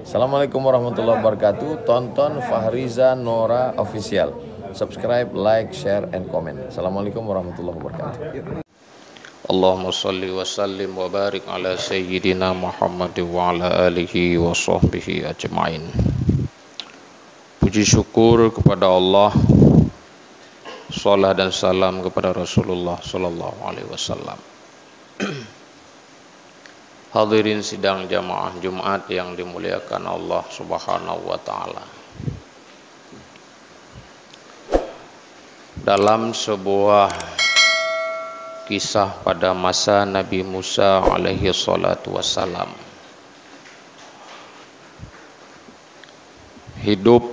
Assalamualaikum warahmatullahi wabarakatuh. Tonton Fahriza Nora Official. Subscribe, like, share, and comment. Assalamualaikum warahmatullahi wabarakatuh. Allahumma salli wa sallim wa barik ala sayyidina Muhammad wa ala alihi wa sahbihi ajma'in. Puji syukur kepada Allah, salat dan salam kepada Rasulullah sallallahu alaihi wasallam. Hadirin sidang jamaah Jumat yang dimuliakan Allah Subhanahu wa taala. Dalam sebuah kisah pada masa Nabi Musa alaihi salatu wassalam, hidup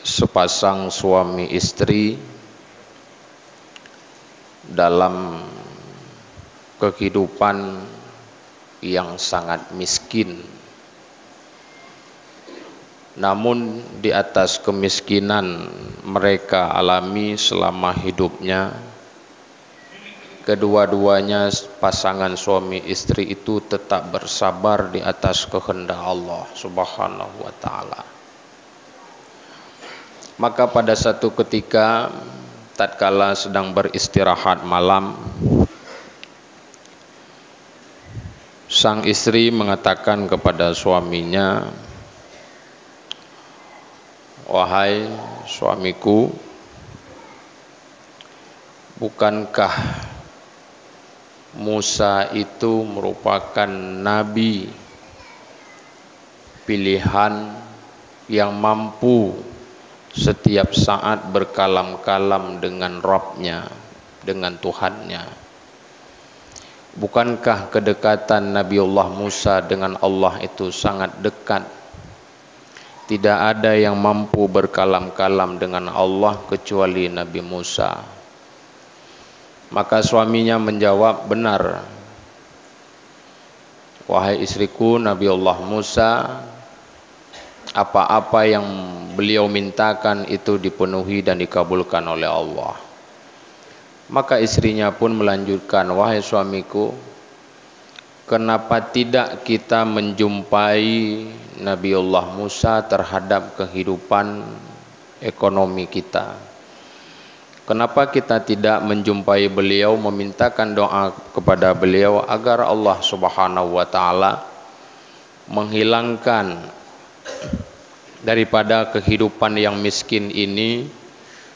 sepasang suami istri dalam kehidupan yang sangat miskin. Namun di atas kemiskinan mereka alami selama hidupnya, kedua-duanya pasangan suami istri itu tetap bersabar di atas kehendak Allah Subhanahu wa taala. Maka pada satu ketika tatkala sedang beristirahat malam, sang istri mengatakan kepada suaminya, "Wahai suamiku, bukankah Musa itu merupakan nabi pilihan yang mampu setiap saat berkalam-kalam dengan Rabb-nya, dengan Tuhannya? Bukankah kedekatan Nabiullah Musa dengan Allah itu sangat dekat? Tidak ada yang mampu berkalam-kalam dengan Allah kecuali Nabi Musa." Maka suaminya menjawab, "Benar, wahai istriku, Nabiullah Musa, apa-apa yang beliau mintakan itu dipenuhi dan dikabulkan oleh Allah." Maka istrinya pun melanjutkan, "Wahai suamiku, kenapa tidak kita menjumpai Nabiullah Musa terhadap kehidupan ekonomi kita? Kenapa kita tidak menjumpai beliau, memintakan doa kepada beliau agar Allah Subhanahu wa taala menghilangkan daripada kehidupan yang miskin ini,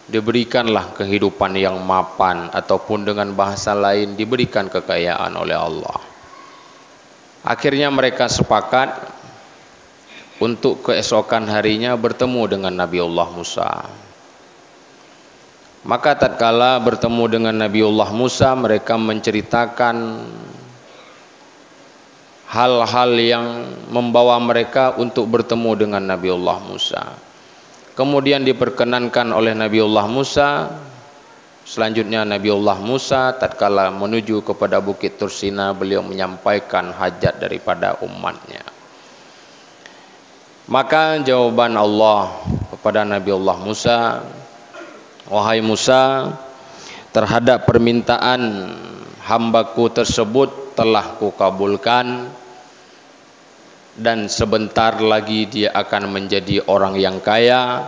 diberikanlah kehidupan yang mapan, ataupun dengan bahasa lain diberikan kekayaan oleh Allah." Akhirnya mereka sepakat untuk keesokan harinya bertemu dengan Nabiullah Musa. Maka tatkala bertemu dengan Nabiullah Musa, mereka menceritakan hal-hal yang membawa mereka untuk bertemu dengan Nabiullah Musa. Kemudian diperkenankan oleh Nabiullah Musa. Selanjutnya Nabiullah Musa tatkala menuju kepada Bukit Tursina, beliau menyampaikan hajat daripada umatnya. Maka jawaban Allah kepada Nabiullah Musa, "Wahai Musa, terhadap permintaan hambaku tersebut telah kukabulkan, dan sebentar lagi dia akan menjadi orang yang kaya,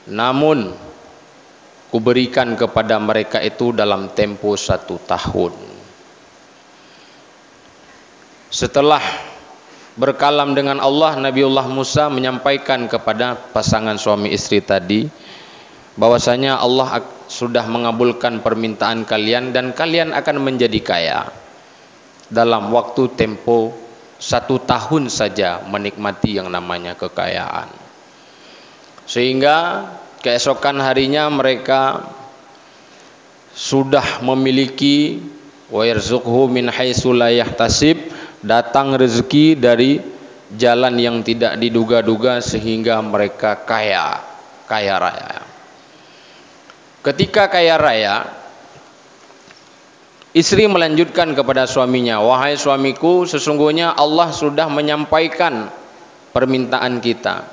namun kuberikan kepada mereka itu dalam tempo 1 tahun." Setelah berkalam dengan Allah, Nabiullah Musa menyampaikan kepada pasangan suami istri tadi bahwasanya Allah sudah mengabulkan permintaan kalian dan kalian akan menjadi kaya dalam waktu tempo 1 tahun saja menikmati yang namanya kekayaan. Sehingga keesokan harinya mereka sudah memiliki wa yarzuqhu min haitsu la yahtasib, datang rezeki dari jalan yang tidak diduga-duga, sehingga mereka kaya raya. Ketika kaya raya, istri melanjutkan kepada suaminya, "Wahai suamiku, sesungguhnya Allah sudah menyampaikan permintaan kita.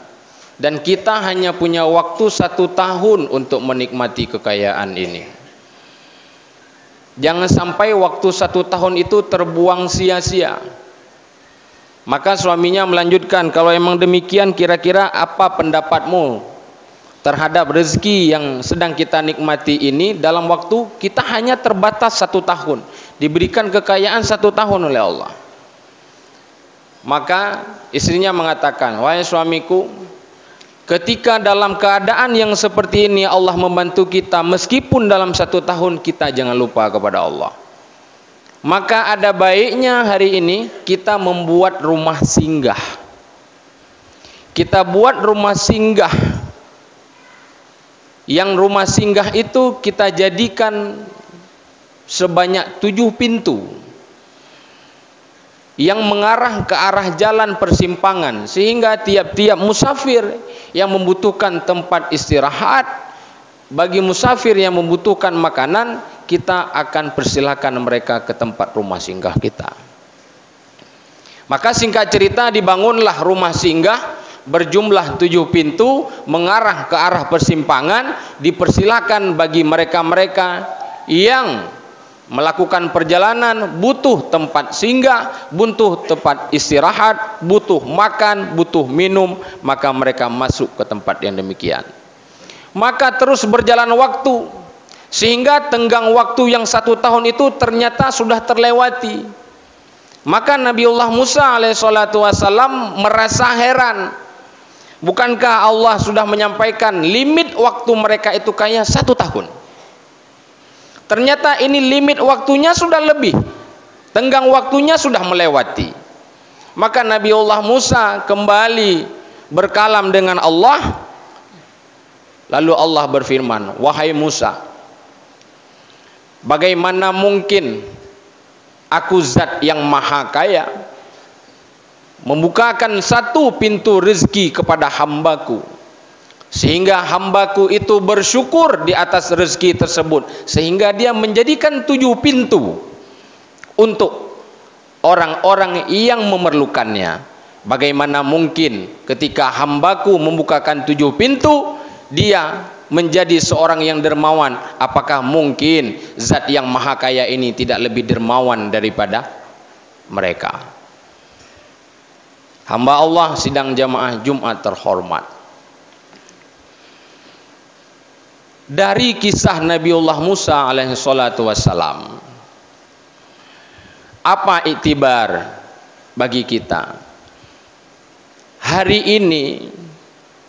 Dan kita hanya punya waktu 1 tahun untuk menikmati kekayaan ini. Jangan sampai waktu 1 tahun itu terbuang sia-sia. Maka suaminya melanjutkan, kalau emang demikian, kira-kira apa pendapatmu terhadap rezeki yang sedang kita nikmati ini? Dalam waktu kita hanya terbatas 1 tahun, diberikan kekayaan 1 tahun oleh Allah. Maka istrinya mengatakan, wahai suamiku, ketika dalam keadaan yang seperti ini Allah membantu kita, meskipun dalam 1 tahun, kita jangan lupa kepada Allah. Maka ada baiknya hari ini kita membuat rumah singgah. Kita buat rumah singgah. Yang rumah singgah itu kita jadikan sebanyak 7 pintu yang mengarah ke arah jalan persimpangan, sehingga tiap-tiap musafir yang membutuhkan tempat istirahat, bagi musafir yang membutuhkan makanan, kita akan persilakan mereka ke tempat rumah singgah kita. Maka singkat cerita, dibangunlah rumah singgah berjumlah 7 pintu mengarah ke arah persimpangan. Dipersilakan bagi mereka-mereka yang melakukan perjalanan, butuh tempat singgah, butuh tempat istirahat, butuh makan, butuh minum, maka mereka masuk ke tempat yang demikian. Maka terus berjalan waktu, sehingga tenggang waktu yang 1 tahun itu ternyata sudah terlewati. Maka Nabiullah Musa alaihissalatu wassalam merasa heran, bukankah Allah sudah menyampaikan limit waktu mereka itu kayak 1 tahun? Ternyata ini limit waktunya sudah lebih, tenggang waktunya sudah melewati. Maka Nabiullah Musa kembali berkalam dengan Allah. Lalu Allah berfirman, wahai Musa, bagaimana mungkin aku zat yang maha kaya membukakan 1 pintu rezeki kepada hambaku, sehingga hambaku itu bersyukur di atas rezeki tersebut, sehingga dia menjadikan 7 pintu untuk orang-orang yang memerlukannya. Bagaimana mungkin ketika hambaku membukakan 7 pintu, dia menjadi seorang yang dermawan? Apakah mungkin zat yang maha kaya ini tidak lebih dermawan daripada mereka? Hamba Allah sidang jamaah Jumat terhormat, dari kisah Nabiullah Musa alaihissalatu wassalam, apa iktibar bagi kita hari ini?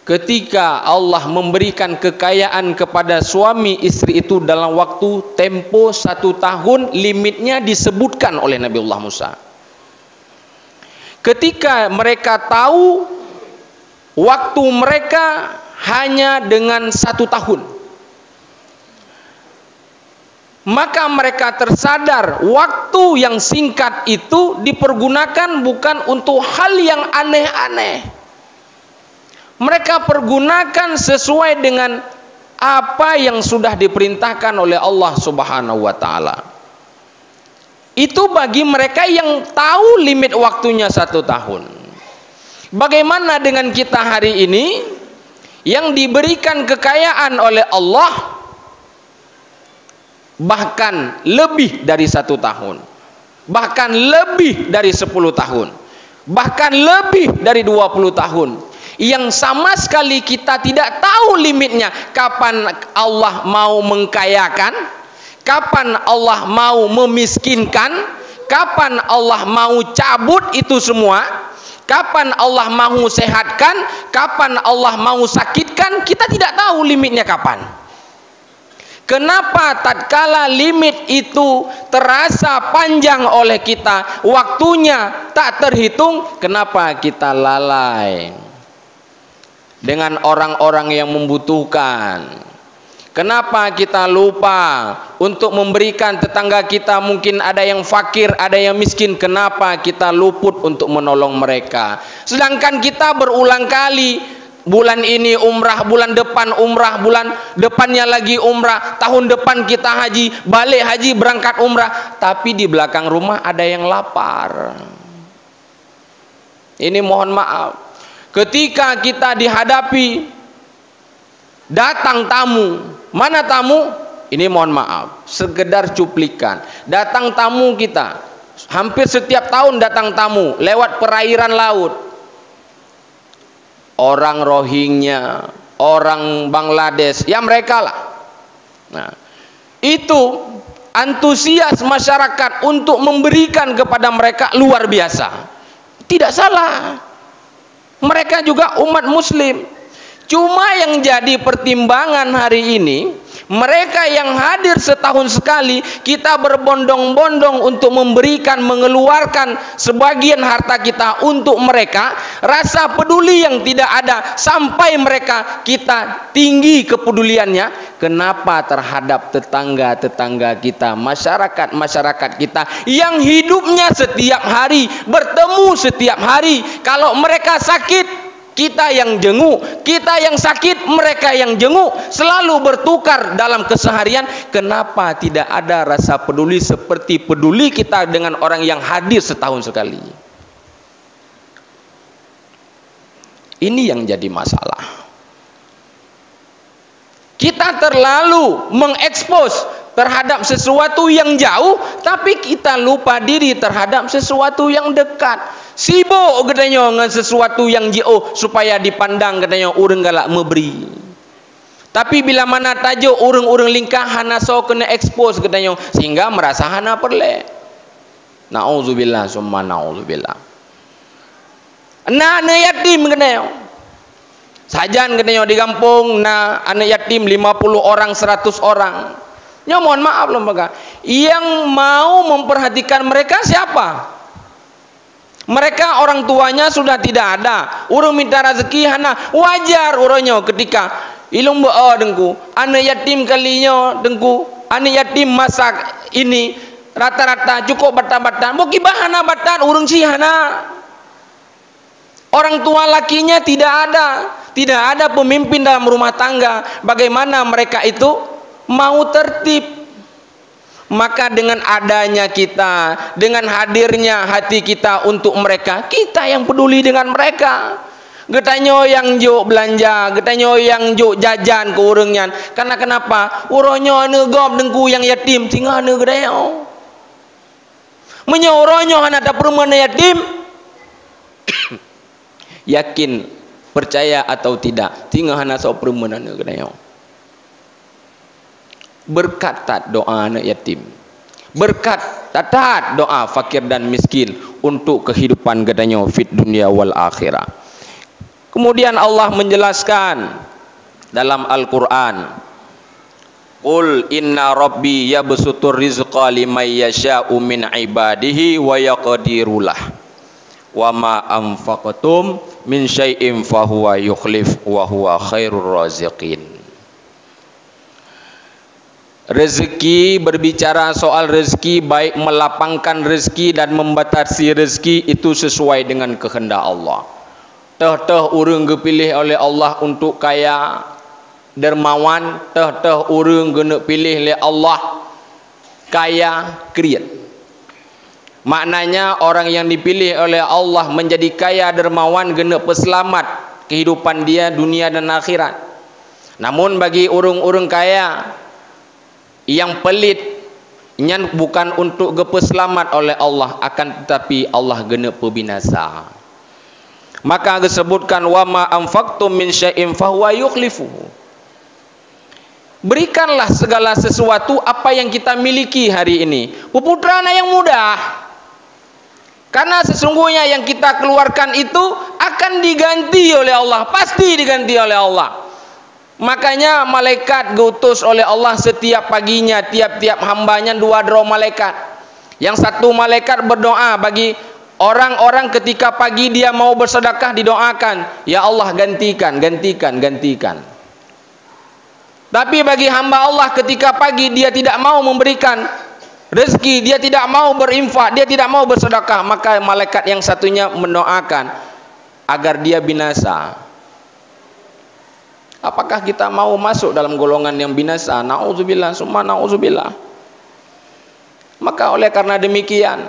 Ketika Allah memberikan kekayaan kepada suami istri itu dalam waktu tempo 1 tahun, limitnya disebutkan oleh Nabiullah Musa. Ketika mereka tahu waktu mereka hanya dengan 1 tahun, maka mereka tersadar waktu yang singkat itu dipergunakan bukan untuk hal yang aneh-aneh. Mereka pergunakan sesuai dengan apa yang sudah diperintahkan oleh Allah Subhanahu wa taala. Itu bagi mereka yang tahu limit waktunya 1 tahun. Bagaimana dengan kita hari ini yang diberikan kekayaan oleh Allah bahkan lebih dari 1 tahun, bahkan lebih dari 10 tahun, bahkan lebih dari 20 tahun, yang sama sekali kita tidak tahu limitnya, kapan Allah mau mengkayakan, kapan Allah mau memiskinkan, kapan Allah mau cabut itu semua, kapan Allah mau sehatkan, kapan Allah mau sakitkan, kita tidak tahu limitnya kapan. Kenapa tatkala limit itu terasa panjang oleh kita, waktunya tak terhitung, kenapa kita lalai dengan orang-orang yang membutuhkan? Kenapa kita lupa untuk memberikan tetangga kita, mungkin ada yang fakir, ada yang miskin, kenapa kita luput untuk menolong mereka? Sedangkan kita berulang kali, bulan ini umrah, bulan depan umrah, bulan depannya lagi umrah, tahun depan kita haji, balik haji, berangkat umrah, tapi di belakang rumah ada yang lapar. Ini mohon maaf, Ketika kita dihadapi datang tamu, mana tamu? Ini mohon maaf, sekedar cuplikan. Datang tamu kita, hampir setiap tahun datang tamu lewat perairan laut. Orang Rohingya, orang Bangladesh, ya mereka lah. Nah, itu antusias masyarakat untuk memberikan kepada mereka luar biasa. Tidak salah. Mereka juga umat muslim. Cuma yang jadi pertimbangan hari ini, mereka yang hadir setahun sekali, kita berbondong-bondong untuk memberikan, mengeluarkan sebagian harta kita untuk mereka. Rasa peduli yang tidak ada, sampai mereka kita tinggi kepeduliannya. Kenapa terhadap tetangga-tetangga kita, masyarakat-masyarakat kita yang hidupnya setiap hari, bertemu setiap hari. Kalau mereka sakit, kita yang jenguk, kita yang sakit, mereka yang jenguk, selalu bertukar dalam keseharian. Kenapa tidak ada rasa peduli seperti peduli kita dengan orang yang hadir setahun sekali? Ini yang jadi masalah. Kita terlalu mengekspos terhadap sesuatu yang jauh, tapi kita lupa diri terhadap sesuatu yang dekat. Sibuk katanya dengan sesuatu yang jauh supaya dipandang katanya orang galak memberi. Tapi bila mana tajuk orang-orang lingkah hana so kena expose katanya sehingga merasa hana perle. Nauzubillah summa nauzubillah. Anak yatim katanya. Sajan katanya di kampung anak yatim 50 orang 100 orang. Ya mohon maaf lembaga. Yang mau memperhatikan mereka siapa? Mereka orang tuanya sudah tidak ada. Urang minta rezeki hana wajar urangnya ketika ilung beo dengku. Anak yatim kalinya dengku. Anak yatim masak ini rata-rata cukup batan-batan. Buki bahana batan urang si hana. Orang tua lakinya tidak ada. Tidak ada pemimpin dalam rumah tangga. Bagaimana mereka itu mau tertib? Maka dengan adanya kita, dengan hadirnya hati kita untuk mereka, kita yang peduli dengan mereka. Getanyo yang juk belanja, getanyo yang juk jajan ke urangnya. Karena kenapa? Uronyo ane gop dengku yang yatim, tinggal ane gedayo. Menyoronyo hana ada perempuan yatim. Yakin, percaya atau tidak, tinggal hana so perempuan ane gedayo. Berkat doa anak yatim, berkat tatat doa fakir dan miskin untuk kehidupan katanya fit dunia wal akhirah. Kemudian Allah menjelaskan dalam Al-Quran, Qul inna rabbi yabsutur rizqa liman yasha'u min ibadihi wa yaqdirulah wa ma anfaqtum min syai'in fahuwa yukhlif wa huwa khairur raziqin. Rezeki, berbicara soal rezeki, baik melapangkan rezeki dan membatasi rezeki, itu sesuai dengan kehendak Allah. Teh urang dipilih oleh Allah untuk kaya dermawan, teh urang kena pilih oleh Allah kaya kriat. Maknanya orang yang dipilih oleh Allah menjadi kaya dermawan kena peselamat kehidupan dia dunia dan akhirat. Namun bagi urang-urang kaya yang pelit nyan bukan untuk gepe selamat oleh Allah, akan tetapi Allah gena pebinasa. Maka disebutkan wa ma anfaqtum min syai'in fahuwa yukhlifuhu. Berikanlah segala sesuatu apa yang kita miliki hari ini. Puputrana yang mudah. Karena sesungguhnya yang kita keluarkan itu akan diganti oleh Allah, pasti diganti oleh Allah. Makanya malaikat diutus oleh Allah setiap paginya, tiap-tiap hambanya 2 draw malaikat. Yang satu malaikat berdoa bagi orang-orang ketika pagi dia mau bersedekah, didoakan, ya Allah gantikan. Tapi bagi hamba Allah ketika pagi dia tidak mau memberikan rezeki, dia tidak mau berinfak, dia tidak mau bersedekah, maka malaikat yang satunya mendoakan agar dia binasa. Apakah kita mau masuk dalam golongan yang binasa? Nauzubillah summa nauzubillah. Maka oleh karena demikian,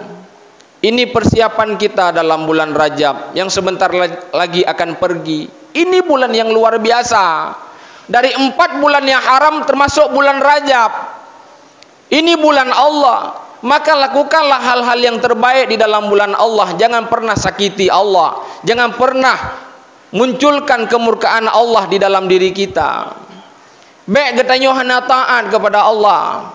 Ini persiapan kita dalam bulan Rajab yang sebentar lagi akan pergi. Ini bulan yang luar biasa. Dari 4 bulan yang haram termasuk bulan Rajab. Ini bulan Allah. Maka lakukanlah hal-hal yang terbaik di dalam bulan Allah. Jangan pernah sakiti Allah. Jangan pernah munculkan kemurkaan Allah di dalam diri kita. Baik katanya hana taat kepada Allah.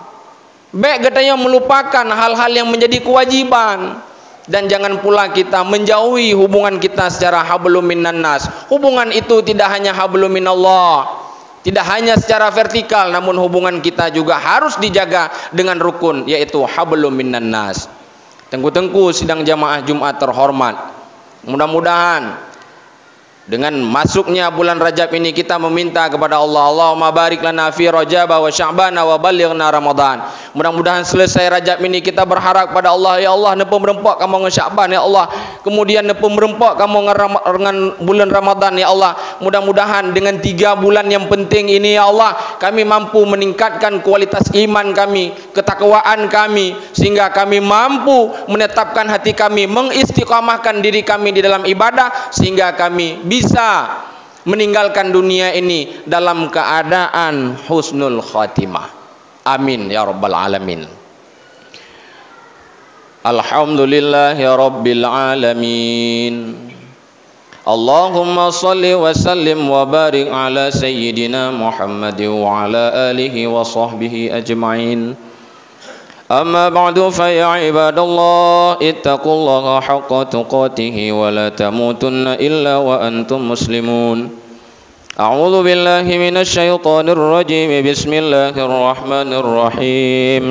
Baik katanya melupakan hal-hal yang menjadi kewajiban. Dan jangan pula kita menjauhi hubungan kita secara hablum minan nas. Hubungan itu tidak hanya hablum minallah, tidak hanya secara vertikal, namun hubungan kita juga harus dijaga dengan rukun, yaitu hablum minan nas. Tengku-tengku sidang jamaah Jumat terhormat, mudah-mudahan dengan masuknya bulan Rajab ini kita meminta kepada Allah, Allahumma barik lana fi Rajab wa Sya'ban wa ballighna Ramadan. Mudah-mudahan selesai Rajab ini kita berharap kepada Allah, ya Allah nepo merempak kamu dengan Sya'ban ya Allah, kemudian nepo merempak kamu dengan bulan Ramadan ya Allah. Mudah-mudahan dengan 3 bulan yang penting ini ya Allah, kami mampu meningkatkan kualitas iman kami, ketakwaan kami, sehingga kami mampu menetapkan hati kami, mengistiqamahkan diri kami di dalam ibadah, sehingga kami bisa meninggalkan dunia ini dalam keadaan husnul khatimah. Amin ya rabbal alamin. Alhamdulillahi rabbil alamin. Allahumma salli wa sallim wa barik ala sayyidina Muhammad wa ala alihi wa sahbihi ajma'in. أما بعد فيا عباد الله اتقوا الله حق تقاته ولا تموتن إلا وأنتم مسلمون. أعوذ بالله من الشيطان الرجيم. بسم الله الرحمن الرحيم.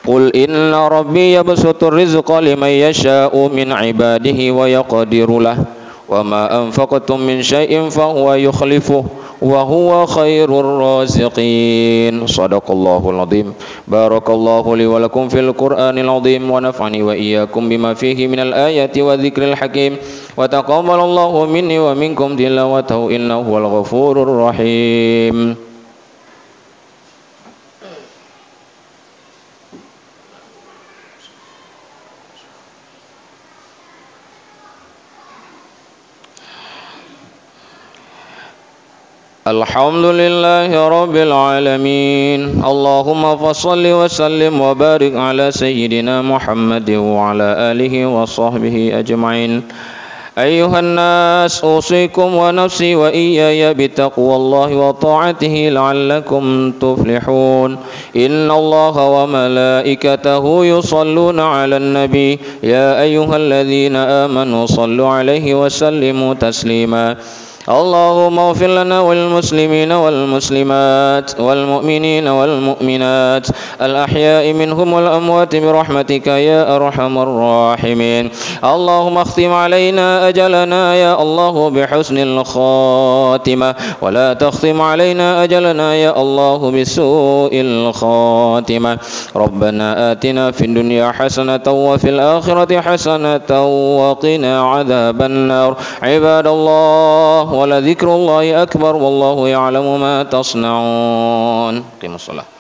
قل إن ربي يبسط الرزق لمن يشاء من عباده ويقدر له وما أنفقتم من شيء فهو يخلفه وهو خير الرازقين. صدق الله العظيم. بارك الله لي ولكم في القرآن العظيم ونفعني وإياكم بما فيه من الآيات والذكر الحكيم وتقبل الله مني ومنكم تلاوته إنه هو الغفور الرحيم. Alhamdulillahi rabbil alamin. Allahumma fassalli wa sallim wa barik ala sayyidina Muhammad wa ala alihi wa sahbihi ajma'in. Ayyuhan nas, usikum wa nafsi wa iyaya bitaqwallahi wa ta'atihi la'allakum tuflihun. Inna Allaha wa malaikatahu yusalluna 'alan nabi ya ayyuhalladzina amanu sallu 'alaihi wa sallimu taslima. اللهم اغفر لنا والمسلمين والمسلمات والمؤمنين والمؤمنات الأحياء منهم والأموات برحمتك يا أرحم الراحمين. اللهم اختم علينا أجلنا يا الله بحسن الخاتمة ولا تختم علينا أجلنا يا الله بسوء الخاتمة. ربنا آتنا في الدنيا حسنة وفي الآخرة حسنة وقنا عذاب النار. عباد الله ولذكر الله أكبر والله يعلم ما تصنعون. قيموا الصلاة.